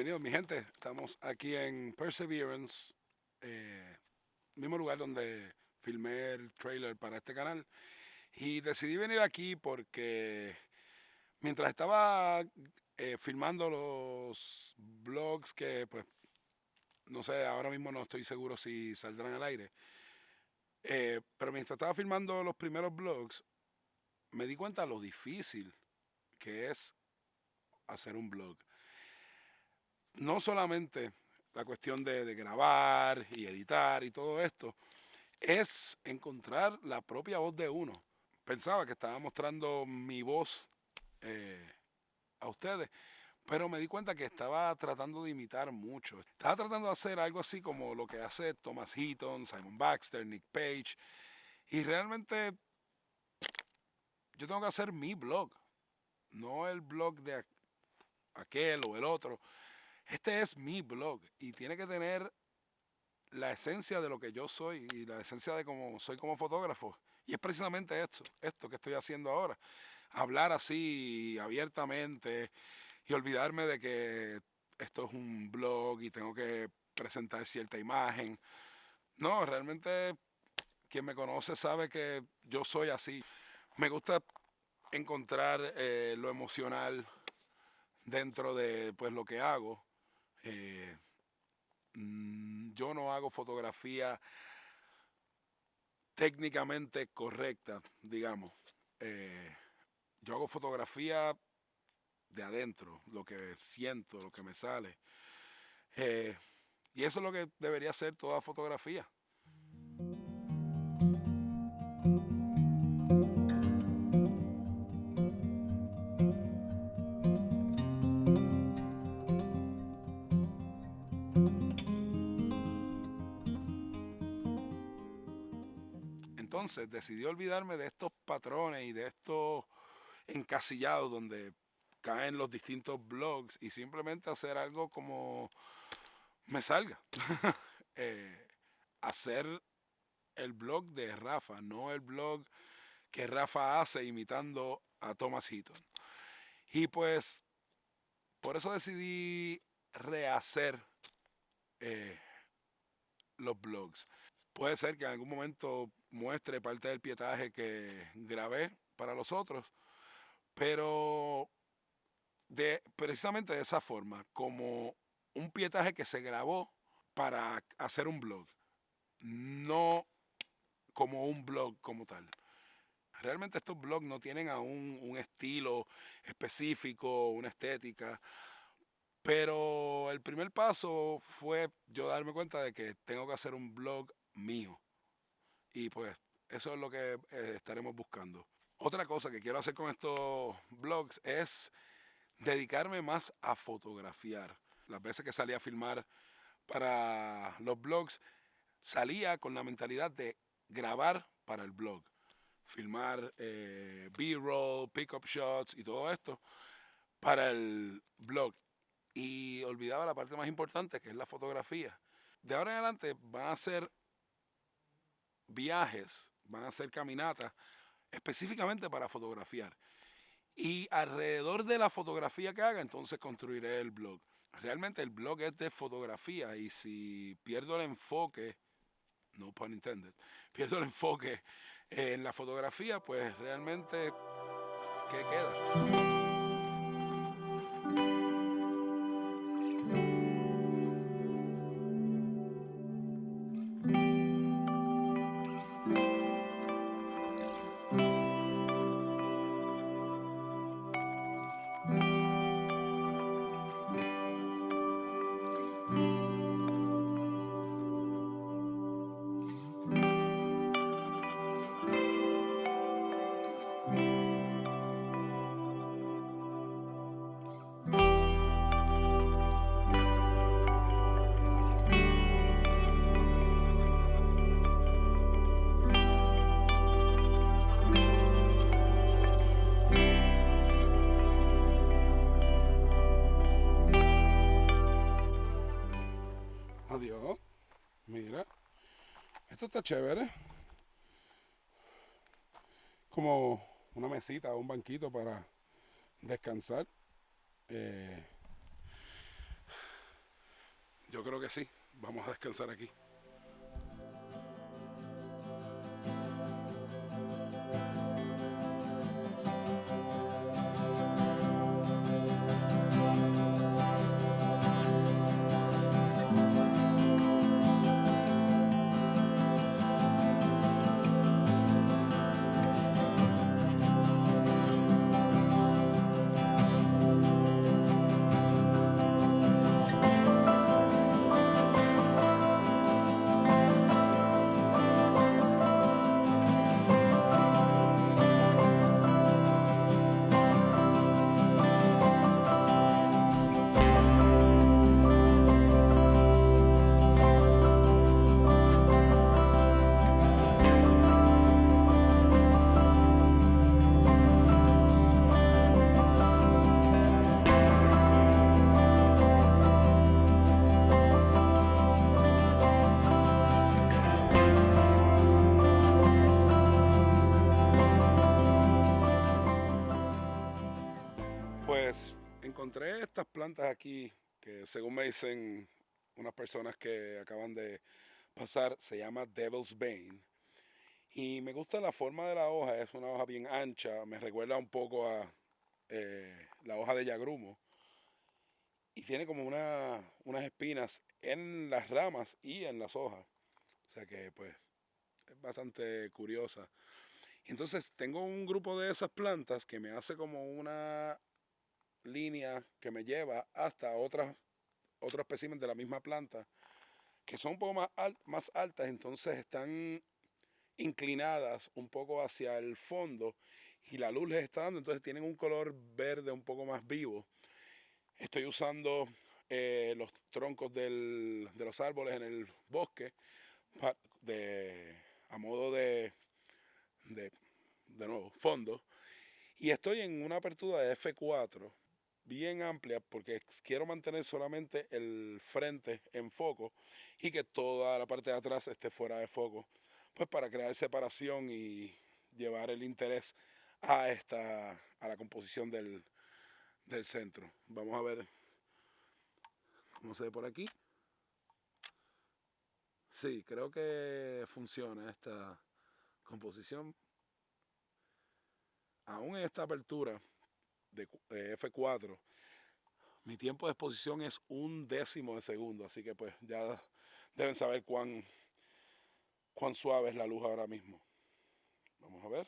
Bienvenidos, mi gente. Estamos aquí en Perseverance, mismo lugar donde filmé el trailer para este canal. Y decidí venir aquí porque mientras estaba filmando los vlogs que, pues, no sé, ahora mismo no estoy seguro si saldrán al aire. Pero mientras estaba filmando los primeros vlogs, me di cuenta lo difícil que es hacer un vlog. No solamente la cuestión de grabar y editar y todo esto, es encontrar la propia voz de uno. Pensaba que estaba mostrando mi voz eh, a ustedes, pero me di cuenta que estaba tratando de imitar mucho. Estaba tratando de hacer algo así como lo que hace Thomas Heaton, Simon Baxter, Nick Page, y realmente yo tengo que hacer mi blog, no el blog de aquel o el otro. Este es mi blog y tiene que tener la esencia de lo que yo soy y la esencia de cómo soy como fotógrafo. Y es precisamente esto que estoy haciendo ahora. Hablar así abiertamente y olvidarme de que esto es un blog y tengo que presentar cierta imagen. No, realmente quien me conoce sabe que yo soy así. Me gusta encontrar lo emocional dentro de pues lo que hago. Eh, yo no hago fotografía técnicamente correcta, digamos. Eh, yo hago fotografía de adentro, lo que siento, lo que me sale. Eh, y eso es lo que debería ser toda fotografía. Entonces decidí olvidarme de estos patrones y de estos encasillados donde caen los distintos blogs y simplemente hacer algo como me salga. eh, hacer el blog de Rafa, no el blog que Rafa hace imitando a Thomas Heaton. Y pues por eso decidí rehacer eh, los blogs. Puede ser que en algún momento muestre parte del pietaje que grabé para los otros, pero precisamente de esa forma, como un pietaje que se grabó para hacer un blog, no como un blog como tal. Realmente estos blogs no tienen aún un estilo específico, una estética, pero el primer paso fue yo darme cuenta de que tengo que hacer un blog mío. Y pues eso es lo que estaremos buscando. Otra cosa que quiero hacer con estos blogs es dedicarme más a fotografiar. Las veces que salía a filmar para los blogs, salía con la mentalidad de grabar para el blog. Filmar B-roll, pick-up shots y todo esto para el blog. Y olvidaba la parte más importante, que es la fotografía. De ahora en adelante van a ser viajes, van a ser caminatas específicamente para fotografiar. Y alrededor de la fotografía que haga, entonces construiré el blog. Realmente el blog es de fotografía y si pierdo el enfoque, no pun intended, pierdo el enfoque en la fotografía, pues realmente, ¿qué queda? Adiós, mira, esto está chévere. Como una mesita o un banquito para descansar. Eh, Yo creo que sí. Vamos a descansar aquí. Pues encontré estas plantas aquí que según me dicen unas personas que acaban de pasar, se llama Devil's Bane. Y me gusta la forma de la hoja, es una hoja bien ancha, me recuerda un poco a la hoja de yagrumo. Y tiene como unas espinas en las ramas y en las hojas. O sea que pues es bastante curiosa. Y entonces tengo un grupo de esas plantas que me hace como una línea que me lleva hasta otros especímenes de la misma planta que son un poco más altas, entonces están inclinadas un poco hacia el fondo y la luz les está dando, entonces tienen un color verde un poco más vivo. Estoy usando los troncos de los árboles en el bosque a modo de, de nuevo, fondo. Y estoy en una apertura de F4 bien amplia porque quiero mantener solamente el frente en foco y que toda la parte de atrás esté fuera de foco, pues para crear separación y llevar el interés a la composición del centro. Vamos a ver cómo se ve por aquí. Sí, creo que funciona esta composición. Aún en esta apertura de F4, mi tiempo de exposición es 1/10 de segundo, así que pues ya deben saber cuán suave es la luz ahora mismo. Vamos a ver.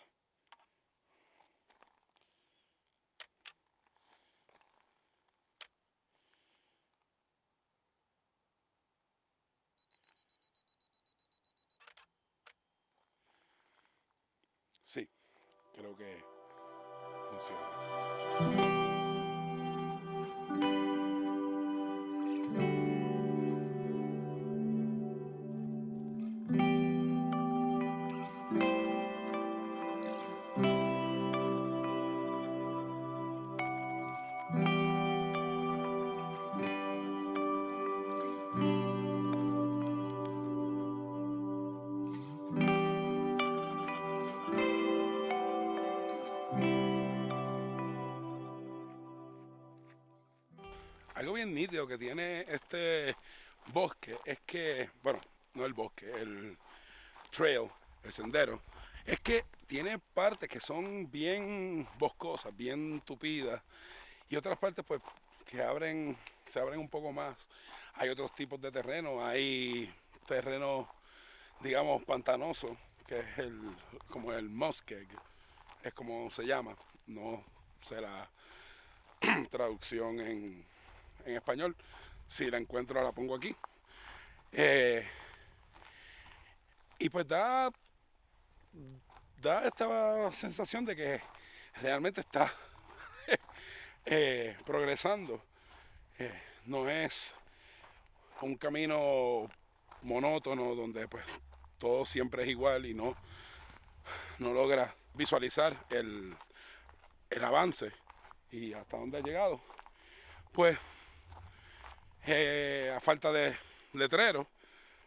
Sí, creo que funciona. Algo bien nítido que tiene este bosque es que, bueno, no el bosque, el trail, el sendero, es que tiene partes que son bien boscosas, bien tupidas, y otras partes pues se abren un poco más. Hay otros tipos de terreno, hay terreno, digamos, pantanoso, que es como el muskeg, es como se llama, no sé la traducción en español, si la encuentro la pongo aquí. Eh, y pues da esta sensación de que realmente está progresando. Eh, no es un camino monótono donde pues todo siempre es igual y no logra visualizar el avance y hasta dónde ha llegado. Pues a falta de letreros,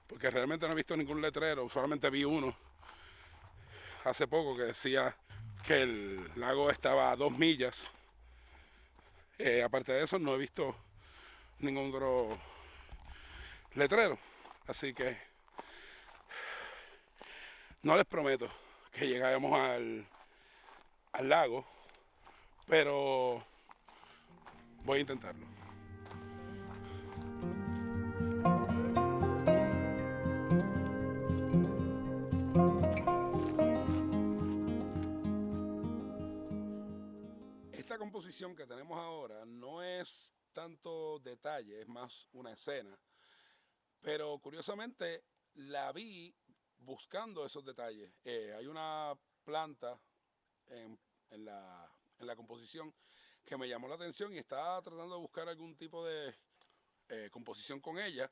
porque realmente no he visto ningún letrero, solamente vi uno hace poco que decía que el lago estaba a 2 millas. Aparte de eso no he visto ningún otro letrero. Así que no les prometo que llegaremos al lago, pero voy a intentarlo. Esta composición que tenemos ahora no es tanto detalle, es más una escena, pero curiosamente la vi buscando esos detalles. Hay una planta en, en la composición que me llamó la atención y estaba tratando de buscar algún tipo de composición con ella,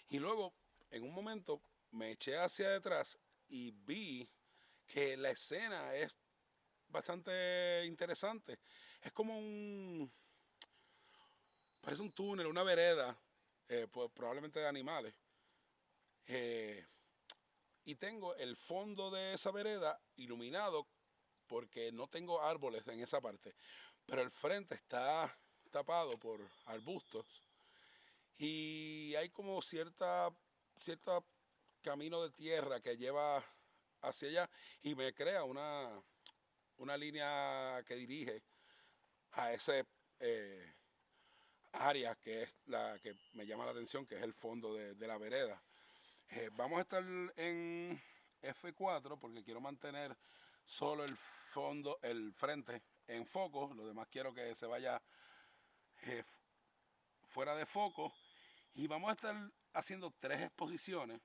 y luego en un momento me eché hacia detrás y vi que la escena es bastante interesante. Es como parece un túnel, una vereda, pues probablemente de animales. Eh, y tengo el fondo de esa vereda iluminado porque no tengo árboles en esa parte, pero el frente está tapado por arbustos y hay como cierta camino de tierra que lleva hacia allá y me crea una línea que dirige a ese eh, área que es la que me llama la atención, que es el fondo de la vereda. Vamos a estar en F4 porque quiero mantener solo el fondo, el frente en foco, lo demás quiero que se vaya eh, fuera de foco, y vamos a estar haciendo 3 exposiciones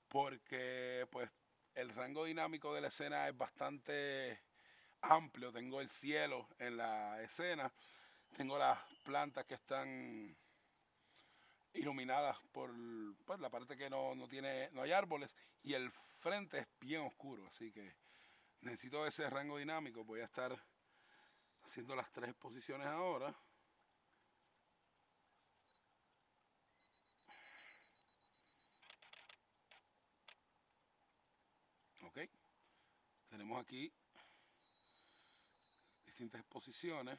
porque pues el rango dinámico de la escena es bastante amplio. Tengo el cielo en la escena, tengo las plantas que están iluminadas por la parte que no hay árboles, y el frente es bien oscuro, así que necesito ese rango dinámico. Voy a estar haciendo las 3 exposiciones ahora. Ok, tenemos aquí distintas exposiciones.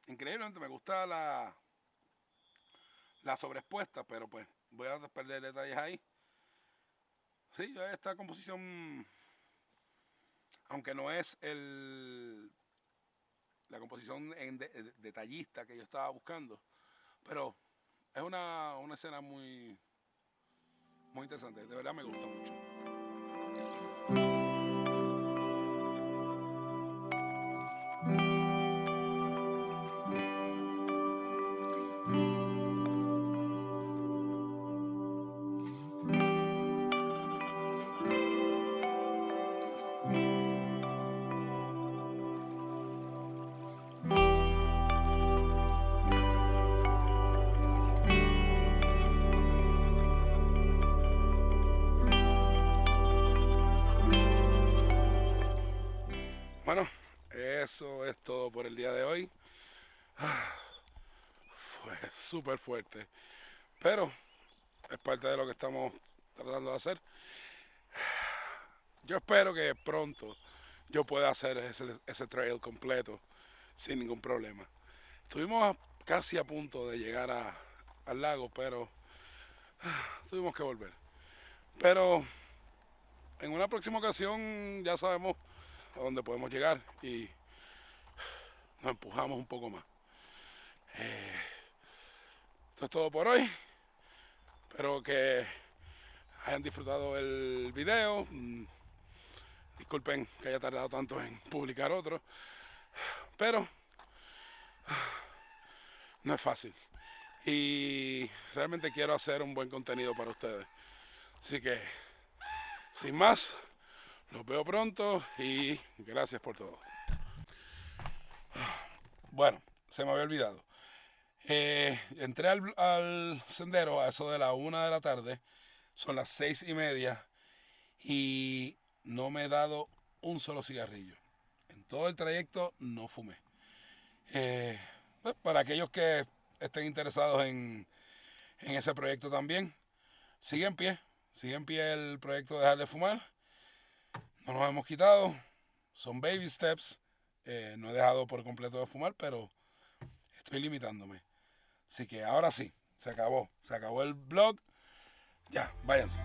Increíblemente me gusta la sobreexpuesta, pero pues voy a perder detalles ahí. Sí, esta composición, aunque no es la composición detallista que yo estaba buscando, pero es una escena muy interesante. De verdad me gusta mucho. Bueno, eso es todo por el día de hoy. Fue súper fuerte, pero es parte de lo que estamos tratando de hacer. Yo espero que pronto yo pueda hacer ese trail completo sin ningún problema. Estuvimos casi a punto de llegar al lago, pero tuvimos que volver. Pero en una próxima ocasión ya sabemos a dónde podemos llegar y nos empujamos un poco más. Esto es todo por hoy. Espero que hayan disfrutado el video. Disculpen que haya tardado tanto en publicar otro, pero no es fácil. Y realmente quiero hacer un buen contenido para ustedes. Así que, sin más, los veo pronto y gracias por todo. Bueno, se me había olvidado. Entré al sendero a eso de la 1 de la tarde. Son las 6:30 y no me he dado un solo cigarrillo. En todo el trayecto no fumé. Pues, para aquellos que estén interesados en ese proyecto también, sigue en pie el proyecto de dejar de fumar. No nos hemos quitado, son baby steps. No he dejado por completo de fumar, pero estoy limitándome. Así que ahora sí, se acabó el blog. Ya, váyanse.